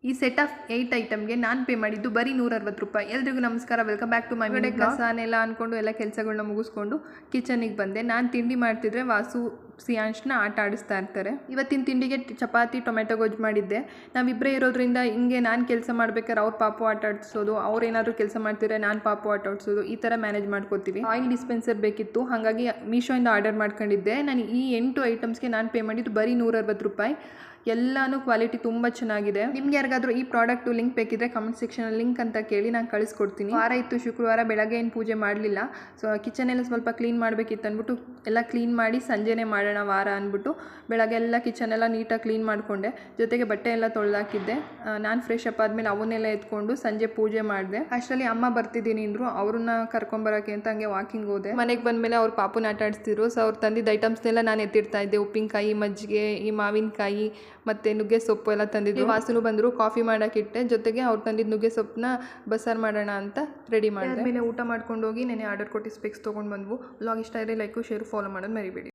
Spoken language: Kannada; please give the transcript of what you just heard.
ಈ ಸೆಟ್ ಆಫ್ 8 ಐಟಮ್ಗೆ ನಾನು ಪೇ ಮಾಡಿದ್ದು ಬರೀ 160 ರೂಪಾಯಿ. ಎಲ್ರಿಗೂ ನಮಸ್ಕಾರ, welcome back to my video. ಕಸಾನೆಲ್ಲ ಅಂದ್ಕೊಂಡು ಎಲ್ಲ ಕೆಲಸಗಳನ್ನ ಮುಗಿಸ್ಕೊಂಡು ಕಿಚನಿಗೆ ಬಂದೆ. ನಾನು ತಿಂಡಿ ಮಾಡ್ತಿದ್ರೆ ವಾಸು ಸಿಯಾಂಶ್ನ ಆಟ ಆಡಿಸ್ತಾ ಇರ್ತಾರೆ. ಇವತ್ತಿನ ತಿಂಡಿಗೆ ಚಪಾತಿ ಟೊಮೆಟೊ ಗೊಜ್ಜು ಮಾಡಿದ್ದೆ. ನಾವಿಬ್ಬರೇ ಇರೋದ್ರಿಂದ ಹಿಂಗೆ ನಾನು ಕೆಲಸ ಮಾಡ್ಬೇಕಾದ್ರೆ ಅವ್ರು ಪಾಪು ಆಟ ಆಡಿಸೋದು, ಅವ್ರು ಏನಾದರೂ ಕೆಲಸ ಮಾಡ್ತಿದ್ರೆ ನಾನು ಪಾಪು ಆಟ ಆಡಿಸೋದು, ಈ ಥರ ಮ್ಯಾನೇಜ್ ಮಾಡ್ಕೋತೀವಿ. ಆಯಿಲ್ ಡಿಸ್ಪೆನ್ಸರ್ ಬೇಕಿತ್ತು, ಹಾಗಾಗಿ ಮೀಶೋಯಿಂದ ಆರ್ಡರ್ ಮಾಡ್ಕೊಂಡಿದ್ದೆ. ನಾನು ಈ 8 ಐಟಮ್ಸ್ಗೆ ನಾನು ಪೇ ಮಾಡಿದ್ದು ಬರೀ 160 ರೂಪಾಯಿ. ಎಲ್ಲನೂ ಕ್ವಾಲಿಟಿ ತುಂಬ ಚೆನ್ನಾಗಿದೆ. ನಿಮ್ಗೆ ಯಾರಿಗಾದ್ರೂ ಈ ಪ್ರಾಡಕ್ಟು ಲಿಂಕ್ ಬೇಕಿದ್ರೆ ಕಮೆಂಟ್ ಸೆಕ್ಷನಲ್ಲಿ ಲಿಂಕ್ ಅಂತ ಕೇಳಿ ನಾನು ಕಳಿಸ್ಕೊಡ್ತೀನಿ. ವಾರ ಇತ್ತು, ಶುಕ್ರವಾರ ಬೆಳಗ್ಗೆ ಏನು ಪೂಜೆ ಮಾಡಲಿಲ್ಲ. ಸೊ ಕಿಚನೆಲ್ಲ ಸ್ವಲ್ಪ ಕ್ಲೀನ್ ಮಾಡಬೇಕಿತ್ತು ಅಂದ್ಬಿಟ್ಟು ಎಲ್ಲ ಕ್ಲೀನ್ ಮಾಡಿ ಸಂಜೆನೇ ಮಾಡೋಣ ವಾರ ಅಂದ್ಬಿಟ್ಟು ಬೆಳಗ್ಗೆ ಎಲ್ಲ ಕಿಚನೆಲ್ಲ ನೀಟಾಗಿ ಕ್ಲೀನ್ ಮಾಡಿಕೊಂಡೆ. ಜೊತೆಗೆ ಬಟ್ಟೆ ಎಲ್ಲ ತೊಳೆದಾಕಿದ್ದೆ. ನಾನು ಫ್ರೆಶ್ ಅಪ್ ಆದಮೇಲೆ ಅವನ್ನೆಲ್ಲ ಎತ್ಕೊಂಡು ಸಂಜೆ ಪೂಜೆ ಮಾಡಿದೆ. ಅಷ್ಟರಲ್ಲಿ ಅಮ್ಮ ಬರ್ತಿದ್ದೀನಿ ಅಂದರು. ಅವ್ರನ್ನ ಕರ್ಕೊಂಬರೋಕ್ಕೆ ಅಂತ ಹಂಗೆ ವಾಕಿಂಗ್ ಹೋದೆ. ಮನೆಗೆ ಬಂದಮೇಲೆ ಅವ್ರು ಪಾಪುನ ಆಟ ಆಡಿಸ್ತಿದ್ರು. ಸೊ ಅವ್ರು ತಂದಿದ್ದ ಐಟಮ್ಸ್ನೆಲ್ಲ ನಾನು ಎತ್ತಿಡ್ತಾ ಇದ್ದೆ. ಉಪ್ಪಿನಕಾಯಿ, ಮಜ್ಜಿಗೆ, ಈ ಮಾವಿನಕಾಯಿ ಮತ್ತು ನುಗ್ಗೆ ಸೊಪ್ಪು ಎಲ್ಲ ತಂದಿದ್ದು. ವಾಸನು ಬಂದರು, ಕಾಫಿ ಮಾಡೋಕ್ಕಿಟ್ಟೆ. ಜೊತೆಗೆ ಅವ್ರು ತಂದಿದ್ದು ನುಗ್ಗೆ ಸೊಪ್ಪನ್ನ ಬಸಾರು ಮಾಡೋಣ ಅಂತ ರೆಡಿ ಮಾಡಿದೆ. ಆಮೇಲೆ ಊಟ ಮಾಡ್ಕೊಂಡು ಹೋಗಿ ನೆನೆ ಆರ್ಡರ್ ಕೊಟ್ಟು ಸ್ಪೆಕ್ಸ್ ತೊಗೊಂಡು ಬಂದ್ವು. ವ್ಲಾಗ್ ಇಷ್ಟ ಇದ್ರೆ ಲೈಕು, ಶೇರು, ಫಾಲೋ ಮಾಡೋದು ಮರಿಬೇಡಿ.